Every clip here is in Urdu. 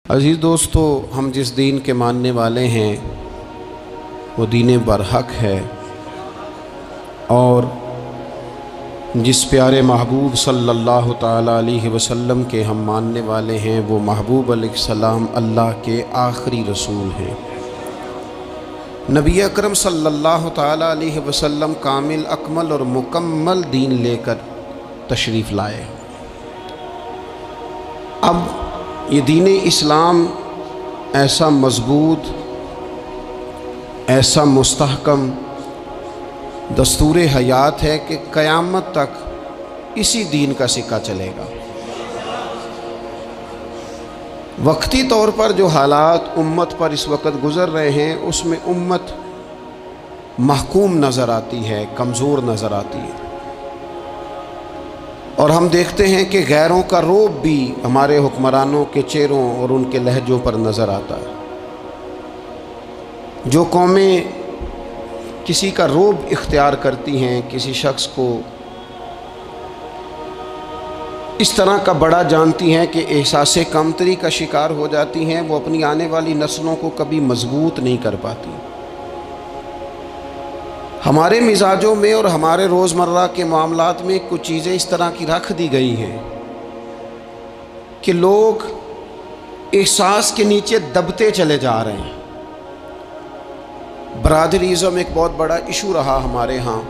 عزیز دوستو، ہم جس دین کے ماننے والے ہیں وہ دین برحق ہے، اور جس پیارے محبوب صلی اللہ تعالیٰ علیہ وسلم کے ہم ماننے والے ہیں وہ محبوب علیہ السلام اللہ کے آخری رسول ہیں۔ نبی اکرم صلی اللہ تعالیٰ علیہ وسلم کامل، اکمل اور مکمل دین لے کر تشریف لائے۔ اب یہ دین اسلام ایسا مضبوط، ایسا مستحکم دستور حیات ہے کہ قیامت تک اسی دین کا سکہ چلے گا۔ وقتی طور پر جو حالات امت پر اس وقت گزر رہے ہیں اس میں امت محکوم نظر آتی ہے، کمزور نظر آتی ہے، اور ہم دیکھتے ہیں کہ غیروں کا رعب بھی ہمارے حکمرانوں کے چہروں اور ان کے لہجوں پر نظر آتا ہے۔ جو قومیں کسی کا رعب اختیار کرتی ہیں، کسی شخص کو اس طرح کا بڑا جانتی ہیں کہ احساس کمتری کا شکار ہو جاتی ہیں، وہ اپنی آنے والی نسلوں کو کبھی مضبوط نہیں کر پاتی۔ ہمارے مزاجوں میں اور ہمارے روزمرہ کے معاملات میں کچھ چیزیں اس طرح کی رکھ دی گئی ہیں کہ لوگ احساس کے نیچے دبتے چلے جا رہے ہیں۔ برادریزم ایک بہت بڑا ایشو رہا ہمارے ہاں۔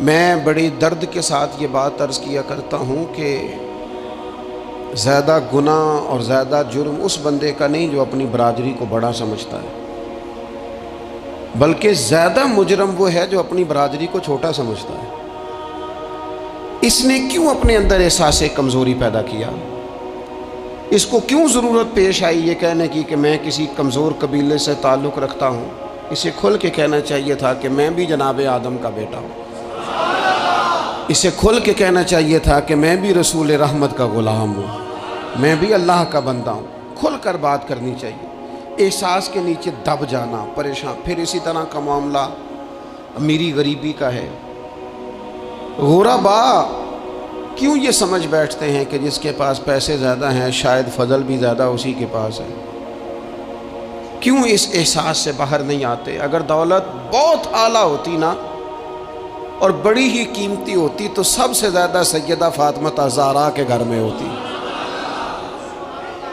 میں بڑی درد کے ساتھ یہ بات عرض کیا کرتا ہوں کہ زیادہ گناہ اور زیادہ جرم اس بندے کا نہیں جو اپنی برادری کو بڑا سمجھتا ہے، بلکہ زیادہ مجرم وہ ہے جو اپنی برادری کو چھوٹا سمجھتا ہے۔ اس نے کیوں اپنے اندر احساس کمزوری پیدا کیا؟ اس کو کیوں ضرورت پیش آئی یہ کہنے کی کہ میں کسی کمزور قبیلے سے تعلق رکھتا ہوں؟ اسے کھل کے کہنا چاہیے تھا کہ میں بھی جناب آدم کا بیٹا ہوں۔ اسے کھل کے کہنا چاہیے تھا کہ میں بھی رسول رحمت کا غلام ہوں، میں بھی اللہ کا بندہ ہوں۔ کھل کر بات کرنی چاہیے۔ احساس کے نیچے دب جانا، پریشان۔ پھر اسی طرح کا معاملہ امیری غریبی کا ہے۔ غربا کیوں یہ سمجھ بیٹھتے ہیں کہ جس کے پاس پیسے زیادہ ہیں شاید فضل بھی زیادہ اسی کے پاس ہے؟ کیوں اس احساس سے باہر نہیں آتے؟ اگر دولت بہت اعلیٰ ہوتی نا اور بڑی ہی قیمتی ہوتی تو سب سے زیادہ سیدہ فاطمہ زہرا کے گھر میں ہوتی،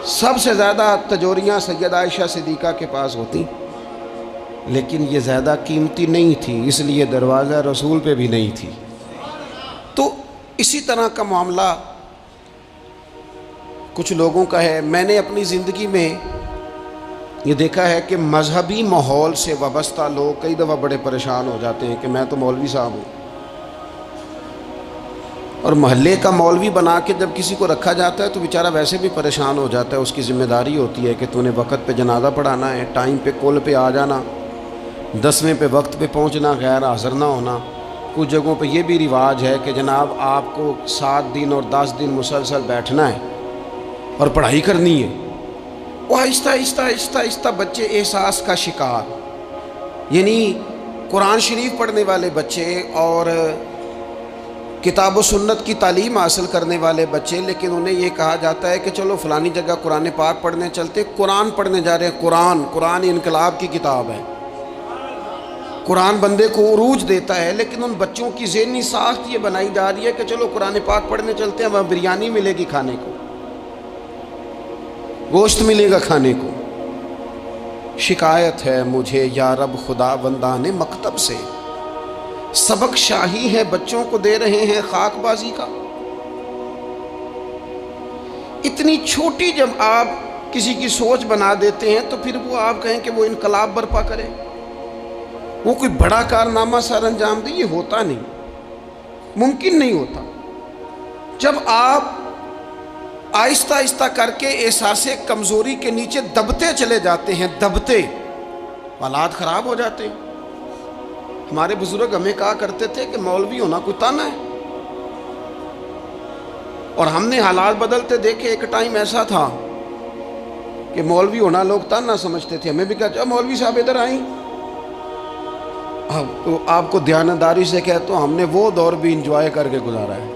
سب سے زیادہ تجوریاں سیدہ عائشہ صدیقہ کے پاس ہوتی، لیکن یہ زیادہ قیمتی نہیں تھی، اس لیے دروازہ رسول پہ بھی نہیں تھی۔ تو اسی طرح کا معاملہ کچھ لوگوں کا ہے۔ میں نے اپنی زندگی میں یہ دیکھا ہے کہ مذہبی ماحول سے وابستہ لوگ کئی دفعہ بڑے پریشان ہو جاتے ہیں کہ میں تو مولوی صاحب ہوں، اور محلے کا مولوی بنا کے جب کسی کو رکھا جاتا ہے تو بیچارہ ویسے بھی پریشان ہو جاتا ہے۔ اس کی ذمہ داری ہوتی ہے کہ تو نے وقت پہ جنازہ پڑھانا ہے، ٹائم پہ کل پہ آ جانا، 10ویں پہ وقت پہ پہنچنا، غیر حاضر نہ ہونا۔ کچھ جگہوں پہ یہ بھی رواج ہے کہ جناب آپ کو 7 دن اور 10 دن مسلسل بیٹھنا ہے اور پڑھائی کرنی ہے۔ وہ آہستہ آہستہ آہستہ آہستہ بچے احساس کا شکار، یعنی قرآن شریف پڑھنے والے بچے اور کتاب و سنت کی تعلیم حاصل کرنے والے بچے، لیکن انہیں یہ کہا جاتا ہے کہ چلو فلانی جگہ قرآن پاک پڑھنے چلتے، قرآن پڑھنے جا رہے ہیں۔ قرآن انقلاب کی کتاب ہے، قرآن بندے کو عروج دیتا ہے، لیکن ان بچوں کی ذہنی ساخت یہ بنائی جا رہی ہے کہ چلو قرآن پاک پڑھنے چلتے ہیں، وہاں بریانی ملے گی کھانے کو، گوشت ملے گا کھانے کو۔ شکایت ہے مجھے یا رب خدا بندان مکتب سے، سبق شاہی ہے بچوں کو دے رہے ہیں خاک بازی کا۔ اتنی چھوٹی جب آپ کسی کی سوچ بنا دیتے ہیں تو پھر وہ آپ کہیں کہ وہ انقلاب برپا کرے، وہ کوئی بڑا کارنامہ سر انجام دے، یہ ہوتا نہیں، ممکن نہیں ہوتا۔ جب آپ آہستہ آہستہ کر کے احساس کمزوری کے نیچے دبتے چلے جاتے ہیں، دبتے، حالات خراب ہو جاتے ہیں۔ ہمارے بزرگ ہمیں کہا کرتے تھے کہ مولوی ہونا کوئی تانا ہے، اور ہم نے حالات بدلتے دیکھے۔ ایک ٹائم ایسا تھا کہ مولوی ہونا لوگ تانا سمجھتے تھے، ہمیں بھی کہا مولوی صاحب ادھر آئیں۔ آپ کو دیانتداری سے کہتا ہوں ہم نے وہ دور بھی انجوائے کر کے گزارا ہے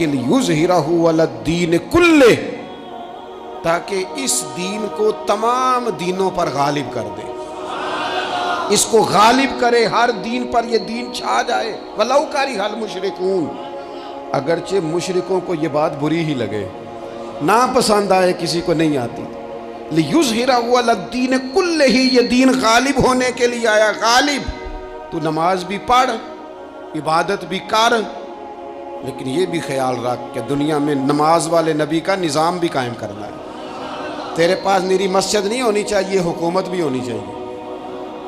کہ لیظہرہ علی الدین کلہ، تاکہ اس دین کو تمام دینوں پر غالب کر دے، اس کو غالب کرے، ہر دین پر یہ دین چھا جائے۔ وَلَوْ كَرِهَ الْمُشْرِكُونَ، اگرچہ مشرکوں کو یہ بات بری ہی لگے، ناپسند آئے، کسی کو نہیں آتی۔ لِيُظْهِرَهُ عَلَى الدِّينِ كُلِّهِ، یہ دین غالب ہونے کے لیے آیا۔ غالب، تو نماز بھی پڑھ، عبادت بھی کر، لیکن یہ بھی خیال رکھ کہ دنیا میں نماز والے نبی کا نظام بھی قائم کرنا ہے۔ تیرے پاس نری مسجد نہیں ہونی چاہیے، حکومت بھی ہونی چاہیے۔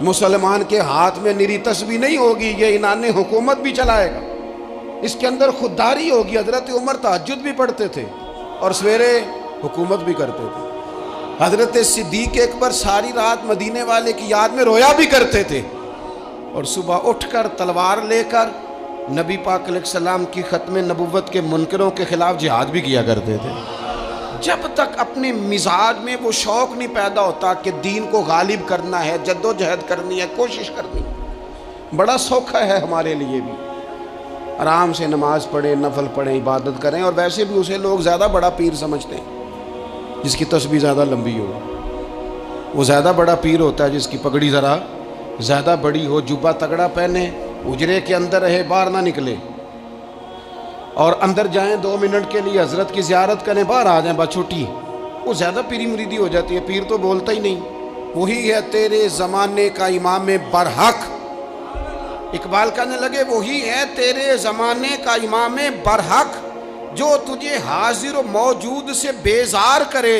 مسلمان کے ہاتھ میں نری تسبیح نہیں ہوگی، یہ انان حکومت بھی چلائے گا۔ اس کے اندر خودداری ہوگی۔ حضرت عمر تہجد بھی پڑھتے تھے اور سویرے حکومت بھی کرتے تھے۔ حضرت صدیق اکبر ساری رات مدینے والے کی یاد میں رویا بھی کرتے تھے، اور صبح اٹھ کر تلوار لے کر نبی پاک علیہ السلام کی ختم نبوت کے منکروں کے خلاف جہاد بھی کیا کرتے تھے۔ جب تک اپنے مزاج میں وہ شوق نہیں پیدا ہوتا کہ دین کو غالب کرنا ہے، جد و جہد کرنی ہے، کوشش کرنی ہے، بڑا سوکھا ہے ہمارے لیے بھی، آرام سے نماز پڑھیں، نفل پڑھیں، عبادت کریں۔ اور ویسے بھی اسے لوگ زیادہ بڑا پیر سمجھتے ہیں جس کی تسبیح زیادہ لمبی ہو، وہ زیادہ بڑا پیر ہوتا ہے جس کی پگڑی ذرا زیادہ بڑی ہو، جبہ تگڑا پہنے، اجرے کے اندر رہے، باہر نہ نکلے، اور اندر جائیں 2 منٹ کے لیے حضرت کی زیارت کریں، باہر آ جائیں، بس چھٹی، وہ زیادہ پیری مریدی ہو جاتی ہے۔ پیر تو بولتا ہی نہیں۔ وہی ہے تیرے زمانے کا امام برحق، اقبال کہنے لگے وہی ہے تیرے زمانے کا امام برحق، جو تجھے حاضر و موجود سے بیزار کرے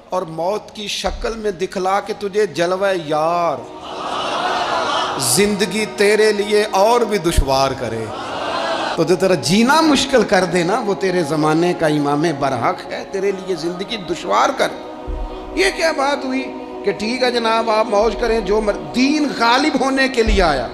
اور موت کی شکل میں دکھلا کے تجھے جلوہ یار، زندگی تیرے لیے اور بھی دشوار کرے، تو جو تیرا جینا مشکل کر دینا، وہ تیرے زمانے کا امام برحق ہے، تیرے لیے زندگی دشوار کر۔ یہ کیا بات ہوئی کہ ٹھیک ہے جناب آپ موج کریں جو دین غالب ہونے کے لیے آیا،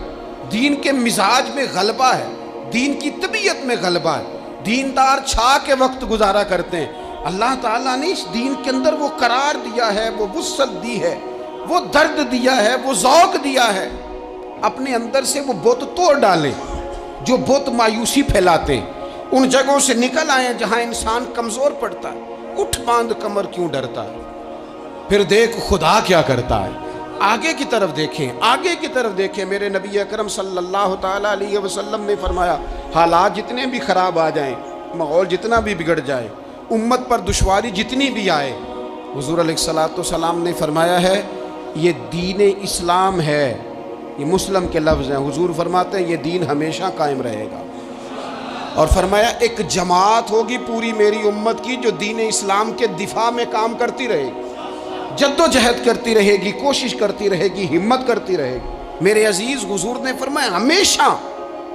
دین کے مزاج میں غلبہ ہے، دین کی طبیعت میں غلبہ ہے، دیندار چھا کے وقت گزارا کرتے ہیں۔ اللہ تعالیٰ نے اس دین کے اندر وہ قرار دیا ہے، وہ وسعت دی ہے، وہ درد دیا ہے، وہ ذوق دیا ہے۔ اپنے اندر سے وہ بت توڑ ڈالیں جو بت مایوسی پھیلاتے ہیں، ان جگہوں سے نکل آئیں جہاں انسان کمزور پڑتا ہے۔ اٹھ باندھ کمر کیوں ڈرتا ہے، پھر دیکھ خدا کیا کرتا ہے۔ آگے کی طرف دیکھیں، آگے کی طرف دیکھیں۔ میرے نبی اکرم صلی اللہ تعالیٰ علیہ وسلم نے فرمایا حالات جتنے بھی خراب آ جائیں، ماحول جتنا بھی بگڑ جائے، امت پر دشواری جتنی بھی آئے، حضور علیہ السلام نے فرمایا ہے یہ دین اسلام ہے، یہ مسلم کے لفظ ہیں، حضور فرماتے ہیں یہ دین ہمیشہ قائم رہے گا۔ اور فرمایا ایک جماعت ہوگی پوری میری امت کی جو دین اسلام کے دفاع میں کام کرتی رہے گی، جد و جہد کرتی رہے گی، کوشش کرتی رہے گی، ہمت کرتی رہے گی۔ میرے عزیز حضور نے فرمایا ہمیشہ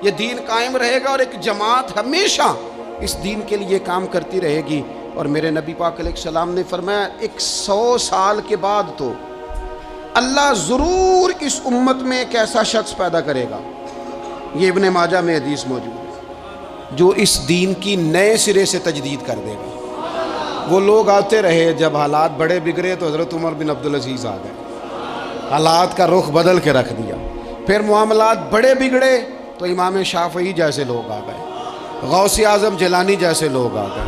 یہ دین قائم رہے گا، اور ایک جماعت ہمیشہ اس دین کے لیے کام کرتی رہے گی۔ اور میرے نبی پاک علیہ السلام نے فرمایا 100 سال کے بعد تو اللہ ضرور اس امت میں ایک ایسا شخص پیدا کرے گا، یہ ابن ماجہ میں حدیث موجود ہے، جو اس دین کی نئے سرے سے تجدید کر دے گا۔ وہ لوگ آتے رہے، جب حالات بڑے بگڑے تو حضرت عمر بن عبدالعزیز آ گئے، حالات کا رخ بدل کے رکھ دیا۔ پھر معاملات بڑے بگڑے تو امام شافعی جیسے لوگ آ گئے، غوث اعظم جیلانی جیسے لوگ آ گئے۔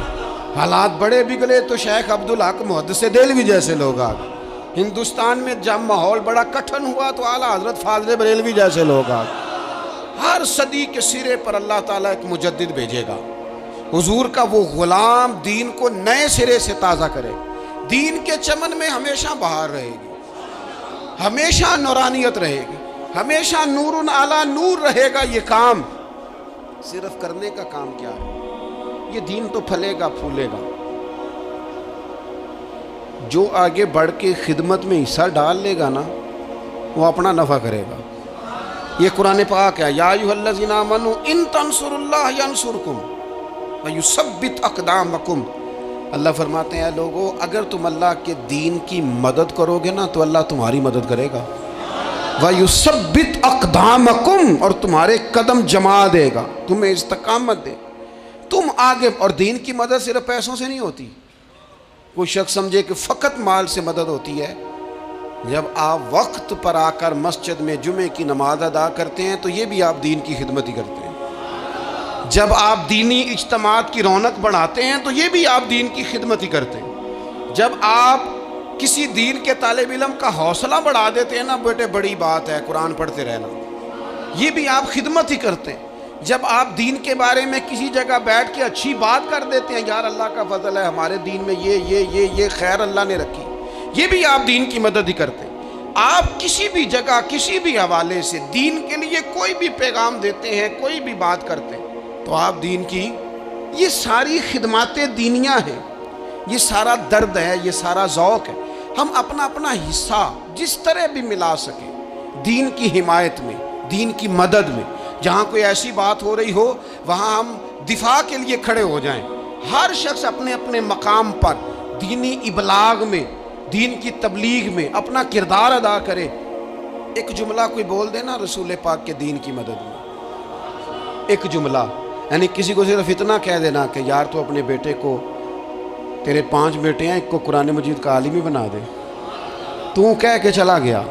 حالات بڑے بگڑے تو شیخ عبدالحق محدث دہلوی جیسے لوگ آ گئے۔ ہندوستان میں جب ماحول بڑا کٹھن ہوا تو اعلیٰ حضرت فاضل بریلوی جیسے لوگ آ گئے۔ ہر صدی کے سرے پر اللہ تعالیٰ ایک مجدد بھیجے گا، حضور کا وہ غلام دین کو نئے سرے سے تازہ کرے۔ دین کے چمن میں ہمیشہ بہار رہے گی، ہمیشہ نورانیت رہے گی، ہمیشہ نور علی نور رہے گا۔ یہ کام صرف کرنے کا کام کیا ہے، یہ دین تو پھلے گا پھولے گا۔ جو آگے بڑھ کے خدمت میں حصہ ڈال لے گا نا، وہ اپنا نفع کرے گا۔ یہ قرآن پاک ہے، یا ایھا الذین آمنوا ان تنصروا اللہ ینصرکم ویثبت اقدامکم۔ اللہ فرماتے ہیں اے لوگو، اگر تم اللہ کے دین کی مدد کرو گے نا تو اللہ تمہاری مدد کرے گا، ویثبت اقدامکم، اور تمہارے قدم جما دے گا، تمہیں استقامت دے۔ تم آگے، اور دین کی مدد صرف پیسوں سے نہیں ہوتی۔ کوئی شخص سمجھے کہ فقط مال سے مدد ہوتی ہے، جب آپ وقت پر آ کر مسجد میں جمعے کی نماز ادا کرتے ہیں تو یہ بھی آپ دین کی خدمت ہی کرتے ہیں۔ جب آپ دینی اجتماعات کی رونق بڑھاتے ہیں تو یہ بھی آپ دین کی خدمت ہی کرتے ہیں۔ جب آپ کسی دین کے طالب علم کا حوصلہ بڑھا دیتے ہیں نا، بیٹے بڑی بات ہے قرآن پڑھتے رہنا، یہ بھی آپ خدمت ہی کرتے ہیں۔ جب آپ دین کے بارے میں کسی جگہ بیٹھ کے اچھی بات کر دیتے ہیں، یار اللہ کا فضل ہے ہمارے دین میں یہ خیر اللہ نے رکھی، یہ بھی آپ دین کی مدد ہی کرتے ہیں۔ آپ کسی بھی جگہ کسی بھی حوالے سے دین کے لیے کوئی بھی پیغام دیتے ہیں، کوئی بھی بات کرتے ہیں، تو آپ دین کی یہ ساری خدمات دینیاں ہیں، یہ سارا درد ہے، یہ سارا ذوق ہے۔ ہم اپنا اپنا حصہ جس طرح بھی ملا سکیں دین کی حمایت میں، دین کی مدد میں، جہاں کوئی ایسی بات ہو رہی ہو وہاں ہم دفاع کے لیے کھڑے ہو جائیں۔ ہر شخص اپنے اپنے مقام پر دینی ابلاغ میں، دین کی تبلیغ میں اپنا کردار ادا کرے۔ ایک جملہ کوئی بول دے نا رسول پاک کے دین کی مدد میں، ایک جملہ، یعنی کسی کو صرف اتنا کہہ دینا کہ یار تو اپنے بیٹے کو، تیرے 5 بیٹے ہیں، ایک کو قرآن مجید کا عالم ہی بنا دے، تو کہہ کے چلا گیا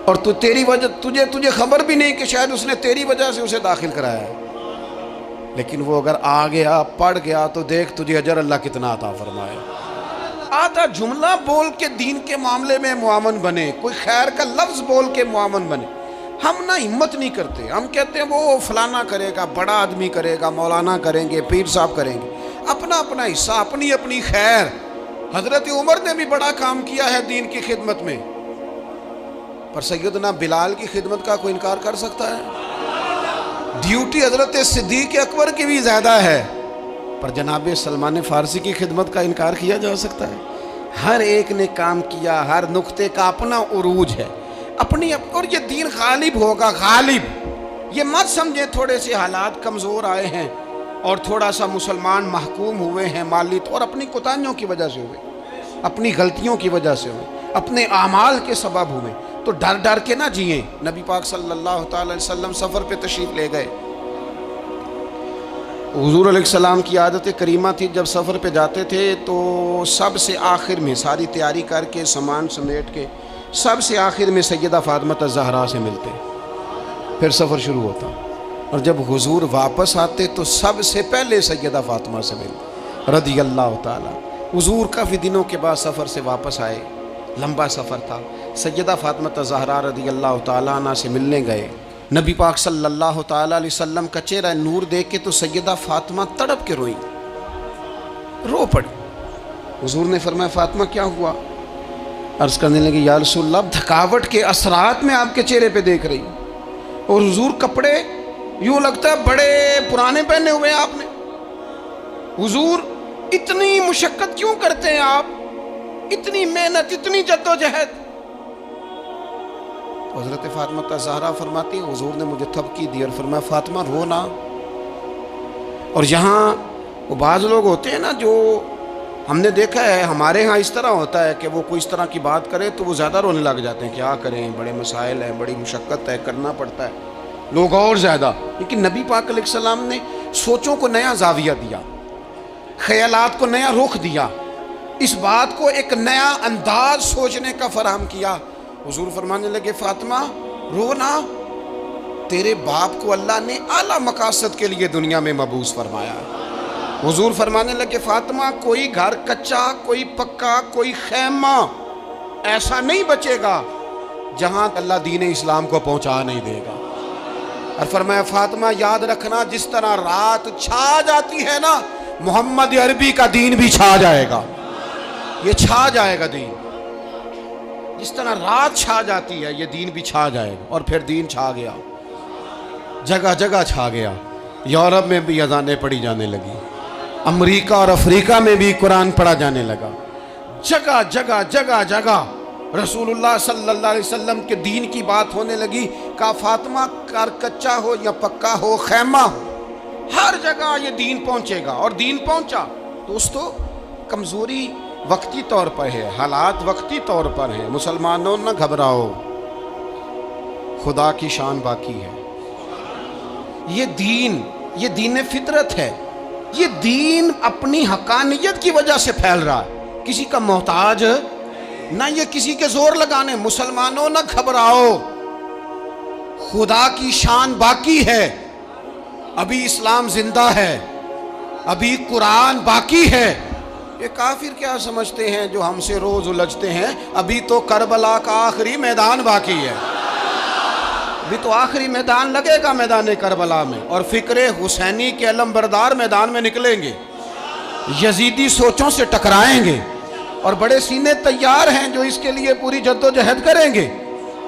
اور تیری وجہ تجھے خبر بھی نہیں کہ شاید اس نے تیری وجہ سے اسے داخل کرایا ہے، لیکن وہ اگر آ گیا پڑھ گیا تو دیکھ تجھے اجر اللہ کتنا عطا فرمائے۔ آدھا جملہ بول کے دین کے معاملے میں معاون بنے، کوئی خیر کا لفظ بول کے معاون بنے۔ ہم نہ ہمت نہیں کرتے، ہم کہتے ہیں وہ فلانا کرے گا، بڑا آدمی کرے گا، مولانا کریں گے، پیر صاحب کریں گے، اپنا اپنا حصہ، اپنی اپنی خیر۔ حضرت عمر نے بھی بڑا کام کیا ہے دین کی خدمت میں، پر سیدنا بلال کی خدمت کا کوئی انکار کر سکتا ہے؟ ڈیوٹی حضرت صدیق اکبر کی بھی زیادہ ہے، پر جناب سلمان فارسی کی خدمت کا انکار کیا جا سکتا ہے؟ ہر ایک نے کام کیا، ہر نقطے کا اپنا عروج ہے، اور یہ دین غالب ہوگا، غالب۔ یہ مت سمجھیں تھوڑے سے حالات کمزور آئے ہیں اور تھوڑا سا مسلمان محکوم ہوئے ہیں مالی اور اپنی کوتاہیوں کی وجہ سے ہوئے، اپنی غلطیوں کی وجہ سے ہوئے، اپنے اعمال کے سبب ہوئے، تو ڈر ڈر کے نہ جئیں۔ نبی پاک صلی اللہ تعالی علیہ وسلم سفر پہ تشریف لے گئے، حضور علیہ السلام کی عادت کریمہ تھی جب سفر پہ جاتے تھے تو سب سے آخر میں ساری تیاری کر کے سامان سمیٹ کے سب سے آخر میں سیدہ فاطمہ الزہرا سے ملتے، پھر سفر شروع ہوتا، اور جب حضور واپس آتے تو سب سے پہلے سیدہ فاطمہ سے ملتے رضی اللہ تعالیٰ۔ حضور کافی دنوں کے بعد سفر سے واپس آئے، لمبا سفر تھا، سیدہ فاطمہ الزہرا رضی اللہ تعالیٰ عنہ سے ملنے گئے۔ نبی پاک صلی اللہ تعالیٰ علیہ وسلم کا چہرہ نور دیکھ کے تو سیدہ فاطمہ تڑپ کے روئی، رو پڑی۔ حضور نے فرمایا فاطمہ کیا ہوا؟ عرض کرنے لگے یا رسول اللہ تھکاوٹ کے اثرات میں آپ کے چہرے پہ دیکھ رہی ہوں، اور حضور کپڑے یوں لگتا ہے بڑے پرانے پہنے ہوئے آپ نے، حضور اتنی مشقت کیوں کرتے ہیں آپ، اتنی محنت، اتنی جدوجہد؟ حضرت فاطمہ الزہرا فرماتی ہیں حضور نے مجھے تھپکی دی اور فرمایا فاطمہ رو نا۔ اور یہاں وہ بعض لوگ ہوتے ہیں نا جو ہم نے دیکھا ہے، ہمارے ہاں اس طرح ہوتا ہے کہ وہ کوئی اس طرح کی بات کرے تو وہ زیادہ رونے لگ جاتے ہیں، کیا کریں بڑے مسائل ہیں، بڑی مشقت ہے، کرنا پڑتا ہے، لوگ اور زیادہ۔ لیکن نبی پاک علیہ السلام نے سوچوں کو نیا زاویہ دیا، خیالات کو نیا رخ دیا، اس بات کو ایک نیا انداز سوچنے کا فراہم کیا۔ حضور فرمانے لگے فاطمہ رو نا، تیرے باپ کو اللہ نے اعلیٰ مقاصد کے لیے دنیا میں مبعوث فرمایا۔ حضور فرمانے لگے فاطمہ کوئی گھر کچا، کوئی پکا، کوئی خیمہ ایسا نہیں بچے گا جہاں اللہ دین اسلام کو پہنچا نہیں دے گا۔ اور فرمایا فاطمہ یاد رکھنا جس طرح رات چھا جاتی ہے نا، محمد عربی کا دین بھی چھا جائے گا، یہ چھا جائے گا دین، جس طرح رات چھا جاتی ہے یہ دین بھی چھا جائے گا۔ اور پھر دین چھا گیا، جگہ جگہ چھا گیا، یورپ میں بھی اذانیں پڑھی جانے لگی، امریکہ اور افریقہ میں بھی قرآن پڑھا جانے لگا، جگہ جگہ جگہ جگہ رسول اللہ صلی اللہ علیہ وسلم کے دین کی بات ہونے لگی۔ کہا فاطمہ گھر کچا ہو یا پکا ہو، خیمہ ہو، ہر جگہ یہ دین پہنچے گا، اور دین پہنچا۔ دوستو کمزوری وقتی طور پر ہے، حالات وقتی طور پر ہیں، مسلمانوں نہ گھبراؤ، خدا کی شان باقی ہے۔ یہ دین فطرت ہے، یہ دین اپنی حقانیت کی وجہ سے پھیل رہا ہے، کسی کا محتاج نہ یہ کسی کے زور لگانے۔ مسلمانوں نہ گھبراؤ، خدا کی شان باقی ہے، ابھی اسلام زندہ ہے، ابھی قرآن باقی ہے۔ یہ کافر کیا سمجھتے ہیں جو ہم سے روز الجھتے ہیں؟ ابھی تو کربلا کا آخری میدان باقی ہے، ابھی تو آخری میدان لگے گا میدان کربلا میں، اور فکر حسینی کے علم بردار میدان میں نکلیں گے، یزیدی سوچوں سے ٹکرائیں گے، اور بڑے سینے تیار ہیں جو اس کے لیے پوری جد و جہد کریں گے۔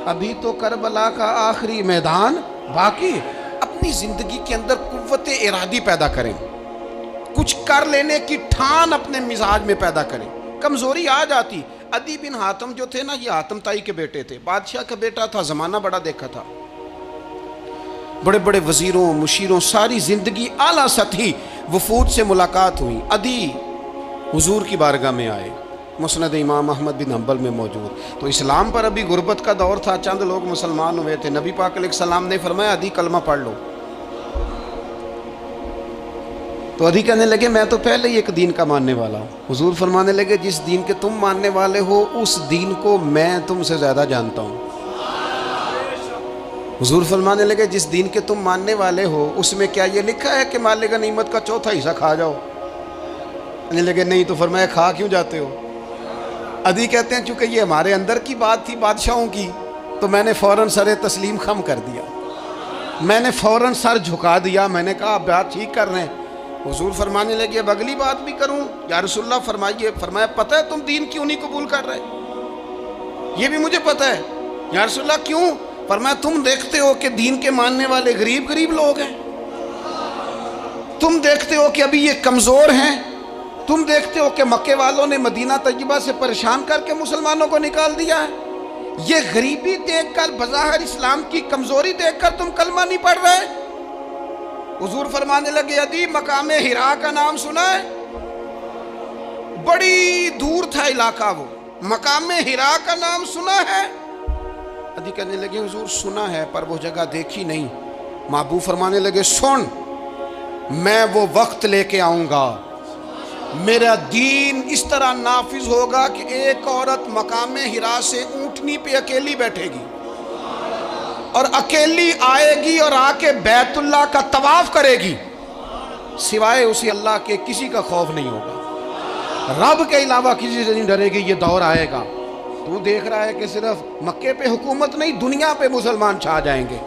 ابھی تو کربلا کا آخری میدان باقی ہے۔ اپنی زندگی کے اندر قوت ارادی پیدا کریں، کچھ کر لینے کی ٹھان اپنے مزاج میں پیدا کریں۔ کمزوری آ جاتی۔ عدی بن حاتم جو تھے نا، یہ حاتم تائی کے بیٹے تھے، بادشاہ کا بیٹا تھا، زمانہ بڑا دیکھا تھا، بڑے بڑے وزیروں مشیروں، ساری زندگی اعلیٰ سطحی وفود سے ملاقات ہوئی۔ عدی حضور کی بارگاہ میں آئے، مسند امام احمد بن حنبل میں موجود۔ تو اسلام پر ابھی غربت کا دور تھا، چند لوگ مسلمان ہوئے تھے۔ نبی پاک علیہ السلام نے فرمایا عدی کلمہ پڑھ لو۔ تو عدی کہنے لگے میں تو پہلے ہی ایک دین کا ماننے والا ہوں۔ حضور فرمانے لگے جس دین کے تم ماننے والے ہو اس دین کو میں تم سے زیادہ جانتا ہوں۔ حضور فرمانے لگے جس دین کے تم ماننے والے ہو اس میں کیا یہ لکھا ہے کہ مال غنیمت کا چوتھا حصہ کھا جاؤ؟ کہنے لگے نہیں۔ تو فرمایا کھا کیوں جاتے ہو؟ عدی کہتے ہیں چونکہ یہ ہمارے اندر کی بات تھی بادشاہوں کی، تو میں نے فوراً سر تسلیم خم کر دیا، میں نے فوراً سر جھکا دیا، میں نے کہا آپ بات ٹھیک کر رہے ہیں۔ حضور فرمانے لگے اب اگلی بات بھی کروں؟ یا رسول اللہ فرمائیے۔ فرمایا پتہ ہے تم دین کیوں نہیں قبول کر رہے؟ یہ بھی مجھے پتہ ہے۔ یا رسول اللہ کیوں؟ فرمایا تم دیکھتے ہو کہ دین کے ماننے والے غریب غریب لوگ ہیں، تم دیکھتے ہو کہ ابھی یہ کمزور ہیں، تم دیکھتے ہو کہ مکے والوں نے مدینہ طیبہ سے پریشان کر کے مسلمانوں کو نکال دیا ہے، یہ غریبی دیکھ کر بظاہر اسلام کی کمزوری دیکھ کر تم کلمہ نہیں پڑھ رہے؟ حضور فرمانے لگے عدی مقام حرا کا نام سنا ہے؟ بڑی دور تھا علاقہ، وہ مقام حرا کا نام سنا ہے؟ عدی کہنے لگے حضور سنا ہے پر وہ جگہ دیکھی نہیں۔ محبوب فرمانے لگے سن، میں وہ وقت لے کے آؤں گا، میرا دین اس طرح نافذ ہوگا کہ ایک عورت مقام حرا سے اونٹنی پہ اکیلی بیٹھے گی اور اکیلی آئے گی اور آ کے بیت اللہ کا طواف کرے گی، سوائے اسی اللہ کے کسی کا خوف نہیں ہوگا، رب کے علاوہ کسی سے نہیں ڈرے گی۔ یہ دور آئے گا، تو دیکھ رہا ہے کہ صرف مکے پہ حکومت نہیں دنیا پہ مسلمان چھا جائیں گے۔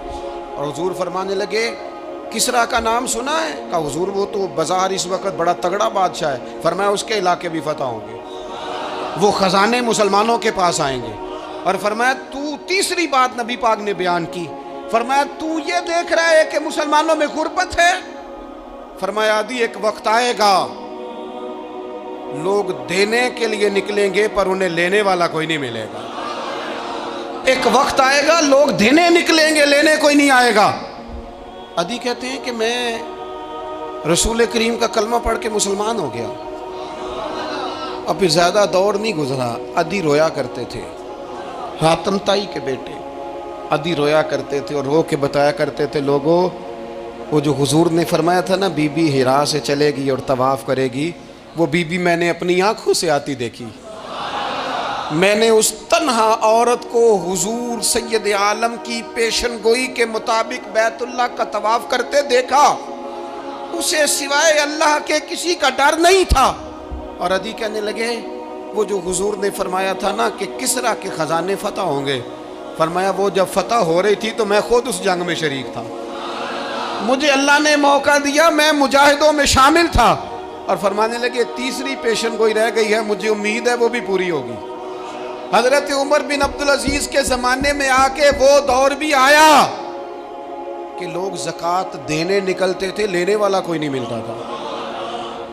اور حضور فرمانے لگے کسرا کا نام سنا ہے؟ کہا حضور وہ تو بظاہر اس وقت بڑا تگڑا بادشاہ ہے۔ فرمایا اس کے علاقے بھی فتح ہوں گے، وہ خزانے مسلمانوں کے پاس آئیں گے۔ اور فرمایا تو تیسری بات نبی پاک نے بیان کی، فرمایا تو یہ دیکھ رہا ہے کہ مسلمانوں میں غربت ہے؟ فرمایا عدی ایک وقت آئے گا لوگ دینے کے لیے نکلیں گے پر انہیں لینے والا کوئی نہیں ملے گا۔ ایک وقت آئے گا لوگ دینے نکلیں گے، لینے کوئی نہیں آئے گا۔ عدی کہتے ہیں کہ میں رسول کریم کا کلمہ پڑھ کے مسلمان ہو گیا، اب پھر زیادہ دور نہیں گزرا، عدی رویا کرتے تھے، حاتم تائی کے بیٹے عدی رویا کرتے تھے اور رو کے بتایا کرتے تھے لوگوں وہ جو حضور نے فرمایا تھا نا بی بی حرا سے چلے گی اور طواف کرے گی، وہ بی بی میں نے اپنی آنکھوں سے آتی دیکھی، میں نے اس تنہا عورت کو حضور سید عالم کی پیشن گوئی کے مطابق بیت اللہ کا طواف کرتے دیکھا، اسے سوائے اللہ کے کسی کا ڈر نہیں تھا۔ اور عدی کہنے لگے وہ جو حضور نے فرمایا تھا نا کہ کسرا کے خزانے فتح ہوں گے، فرمایا وہ جب فتح ہو رہی تھی تو میں خود اس جنگ میں شریک تھا، مجھے اللہ نے موقع دیا، میں مجاہدوں میں شامل تھا۔ اور فرمانے لگے تیسری پیشن گوئی رہ گئی ہے، مجھے امید ہے وہ بھی پوری ہوگی۔ حضرت عمر بن عبدالعزیز کے زمانے میں آ کے وہ دور بھی آیا کہ لوگ زکوٰۃ دینے نکلتے تھے، لینے والا کوئی نہیں ملتا تھا،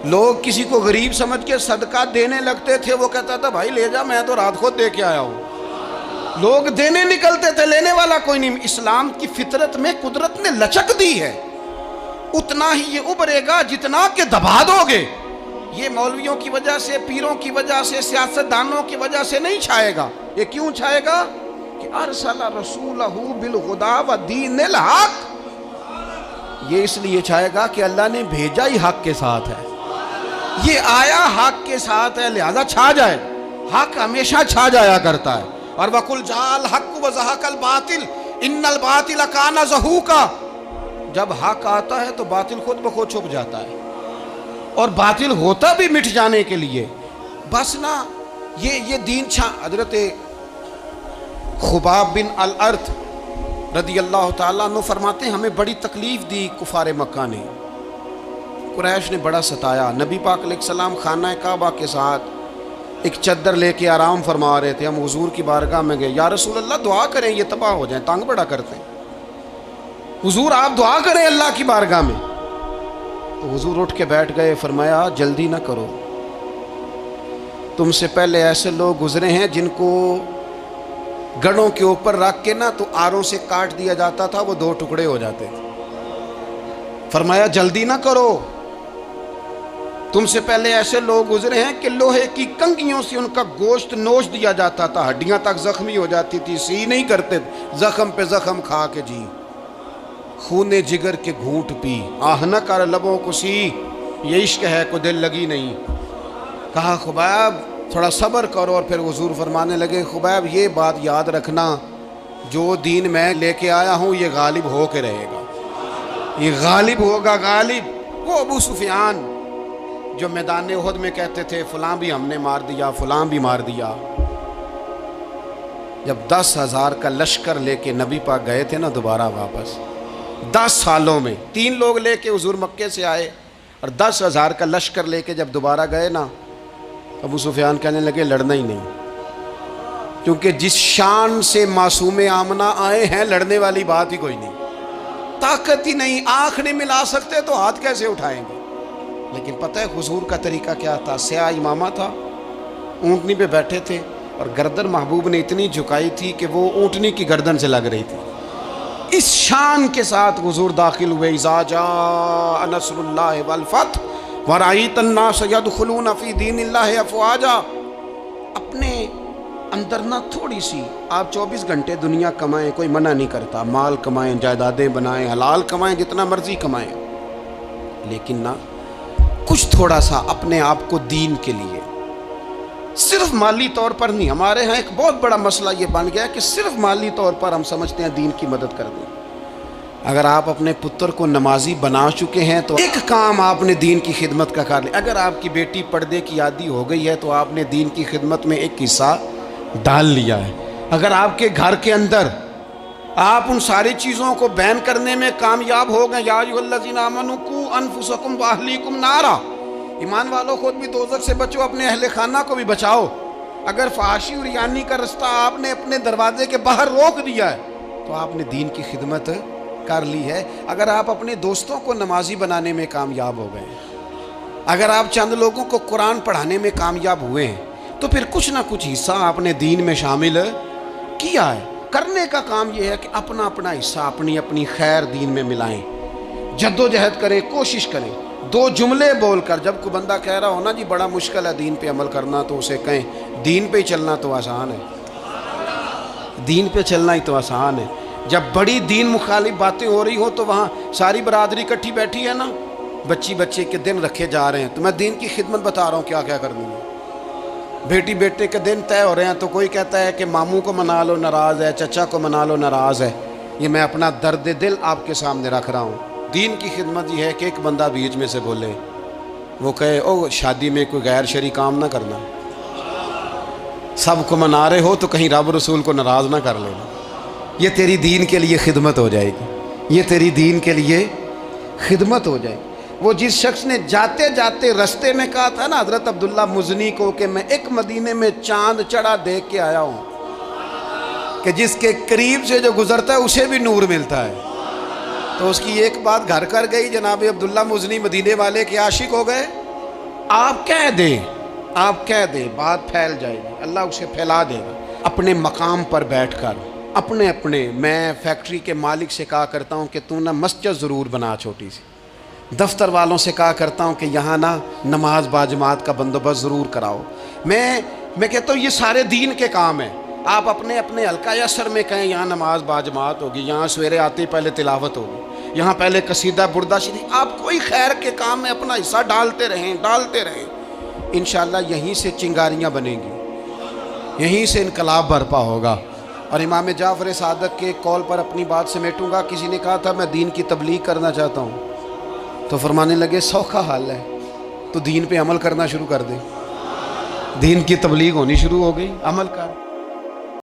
لوگ کسی کو غریب سمجھ کے صدقہ دینے لگتے تھے، وہ کہتا تھا بھائی لے جا، میں تو رات خود دے کے آیا ہوں، لوگ دینے نکلتے تھے، لینے والا کوئی نہیں۔ اسلام کی فطرت میں قدرت نے لچک دی ہے، اتنا ہی یہ ابھرے گا جتنا کہ دبا دو گے۔ یہ مولویوں کی وجہ سے، پیروں کی وجہ سے، سیاستدانوں کی وجہ سے نہیں چھائے گا۔ یہ کیوں چھائے گا کہ ارسل رسولہ بالہدی ودین الحق، یہ اس لیے چھائے گا کہ اللہ نے بھیجا ہی حق کے ساتھ ہے، یہ آیا حق کے ساتھ ہے، لہذا چھا جائے، حق ہمیشہ چھا جایا کرتا ہے۔ اور وَقُلْ جَاءَ الْحَقُّ وَزَهَقَ الْبَاطِلُ إِنَّ الْبَاطِلَ كَانَ زَهُوقًا، جب حق آتا ہے تو باطل خود بخود چھپ جاتا ہے، اور باطل ہوتا بھی مٹ جانے کے لیے بس نا یہ دین حضرت خباب بن الارت رضی اللہ تعالیٰ عنہ فرماتے ہیں ہمیں بڑی تکلیف دی کفار مکہ نے، قریش نے بڑا ستایا۔ نبی پاک علیہ السلام خانہ کعبہ کے ساتھ ایک چادر لے کے آرام فرما رہے تھے، ہم حضور کی بارگاہ میں گئے، یا رسول اللہ دعا کریں یہ تباہ ہو جائیں، تنگ بڑا کرتے ہیں، حضور آپ دعا کریں اللہ کی بارگاہ میں۔ تو حضور اٹھ کے بیٹھ گئے، فرمایا جلدی نہ کرو، تم سے پہلے ایسے لوگ گزرے ہیں جن کو گڑوں کے اوپر رکھ کے نا تو آروں سے کاٹ دیا جاتا تھا، وہ 2 ٹکڑے ہو جاتے تھے۔ فرمایا جلدی نہ کرو، تم سے پہلے ایسے لوگ گزرے ہیں کہ لوہے کی کنگھیوں سے ان کا گوشت نوچ دیا جاتا تھا، ہڈیاں تک زخمی ہو جاتی تھی، سی نہیں کرتے، زخم پہ زخم کھا کے جی، خونے جگر کے گھونٹ پی، آہ نہ کر لبوں کو سی، یہ عشق ہے کو دل لگی نہیں۔ کہا خباب تھوڑا صبر کرو، اور پھر حضور فرمانے لگے خباب یہ بات یاد رکھنا، جو دین میں لے کے آیا ہوں یہ غالب ہو کے رہے گا، یہ غالب ہوگا، غالب۔ وہ ابو سفیان جو میدان احد میں کہتے تھے فلاں بھی ہم نے مار دیا، فلاں بھی مار دیا، جب 10,000 کا لشکر لے کے نبی پاک گئے تھے نا دوبارہ واپس، 10 سالوں میں 3 لوگ لے کے حضور مکے سے آئے، اور 10,000 کا لشکر لے کے جب دوبارہ گئے نا، ابو سفیان کہنے لگے لڑنا ہی نہیں، کیونکہ جس شان سے معصوم آمنہ آئے ہیں لڑنے والی بات ہی کوئی نہیں، طاقت ہی نہیں، آنکھ نہیں ملا سکتے تو ہاتھ کیسے اٹھائیں گے۔ لیکن پتہ ہے حضور کا طریقہ کیا تھا؟ سیاہ امامہ تھا، اونٹنی پہ بیٹھے تھے، اور گردن محبوب نے اتنی جھکائی تھی کہ وہ اونٹنی کی گردن سے لگ رہی تھی، اس شان کے ساتھ حضور داخل ہوئے۔ اذا جاء نصر اللہ والفتح ورأیت الناس يدخلون فی دین اللہ افواجا، اپنے اندر نہ تھوڑی سی، آپ 24 گھنٹے دنیا کمائیں، کوئی منع نہیں کرتا، مال کمائیں، جائیدادیں بنائیں، حلال کمائیں، جتنا مرضی کمائیں، لیکن نہ کچھ تھوڑا سا اپنے آپ کو دین کے لیے، صرف مالی طور پر نہیں۔ ہمارے ہاں ایک بہت بڑا مسئلہ یہ بن گیا کہ صرف مالی طور پر ہم سمجھتے ہیں دین کی مدد کر دیں۔ اگر آپ اپنے پتر کو نمازی بنا چکے ہیں تو ایک کام آپ نے دین کی خدمت کا کر لیا۔ اگر آپ کی بیٹی پردے کی عادی ہو گئی ہے تو آپ نے دین کی خدمت میں ایک حصہ ڈال لیا ہے۔ اگر آپ کے گھر کے اندر آپ ان ساری چیزوں کو بین کرنے میں کامیاب ہو گئے، یا ایھا الذین آمنوا قوا انفسکم واہلیکم نارا، ایمان والوں خود بھی دوزخ سے بچو، اپنے اہل خانہ کو بھی بچاؤ۔ اگر فحاشی اور ریانی کا رستہ آپ نے اپنے دروازے کے باہر روک دیا ہے تو آپ نے دین کی خدمت کر لی ہے۔ اگر آپ اپنے دوستوں کو نمازی بنانے میں کامیاب ہو گئے، اگر آپ چند لوگوں کو قرآن پڑھانے میں کامیاب ہوئے ہیں، تو پھر کچھ نہ کچھ حصہ آپ نے دین میں شامل کیا ہے۔ کرنے کا کام یہ ہے کہ اپنا اپنا حصہ اپنی اپنی خیر دین میں ملائیں، جد و جہد کریں، کوشش کریں۔ 2 جملے بول کر، جب کوئی بندہ کہہ رہا ہو نا جی بڑا مشکل ہے دین پہ عمل کرنا، تو اسے کہیں دین پہ ہی چلنا تو آسان ہے، دین پہ چلنا ہی تو آسان ہے۔ جب بڑی دین مخالف باتیں ہو رہی ہوں تو وہاں ساری برادری کٹھی بیٹھی ہے نا، بچے کے دن رکھے جا رہے ہیں، تو میں دین کی خدمت بتا رہا ہوں کیا کیا کرنی ہے۔ بیٹے کے دن طے ہو رہے ہیں تو کوئی کہتا ہے کہ ماموں کو منا لو ناراض ہے، چچا کو منا لو ناراض ہے۔ یہ میں اپنا درد دل آپ کے سامنے رکھ رہا ہوں۔ دین کی خدمت یہ ہے کہ ایک بندہ بیچ میں سے بولے، وہ کہے او شادی میں کوئی غیر شرعی کام نہ کرنا، سب کو منا رہے ہو تو کہیں رب رسول کو ناراض نہ کر لینا۔ یہ تیری دین کے لیے خدمت ہو جائے گی، یہ تیری دین کے لیے خدمت ہو جائے گی۔ وہ جس شخص نے جاتے جاتے رستے میں کہا تھا نا حضرت عبداللہ مزنی کو کہ میں ایک مدینے میں چاند چڑھا دیکھ کے آیا ہوں کہ جس کے قریب سے جو گزرتا ہے اسے بھی نور ملتا ہے، تو اس کی ایک بات گھر کر گئی، جناب عبداللہ مزنی مدینے والے کے عاشق ہو گئے۔ آپ کہہ دیں بات پھیل جائے گی، اللہ اسے پھیلا دے گا۔ اپنے مقام پر بیٹھ کر اپنے میں فیکٹری کے مالک سے کہا کرتا ہوں کہ تو نہ مسجد ضرور بنا چھوٹی سی، دفتر والوں سے کہا کرتا ہوں کہ یہاں نا نماز باجماعت کا بندوبست ضرور کراؤ۔ میں کہتا ہوں یہ سارے دین کے کام ہیں۔ آپ اپنے حلقہ اثر میں کہیں یہاں نماز باجماعت ہوگی، یہاں سویرے آتے ہی پہلے تلاوت ہوگی، یہاں پہلے قصیدہ بردہ شریف، آپ کوئی خیر کے کام میں اپنا حصہ ڈالتے رہیں۔ انشاءاللہ یہیں سے چنگاریاں بنیں گی، یہیں سے انقلاب برپا ہوگا۔ اور امام جعفر صادق کے قول پر اپنی بات سمیٹوں گا. کسی نے کہا تھا میں دین کی تبلیغ کرنا چاہتا ہوں، تو فرمانے لگے سوکھا حال ہے، تو دین پہ عمل کرنا شروع کر دے. دین کی تبلیغ ہونی شروع ہو گئی، عمل کر.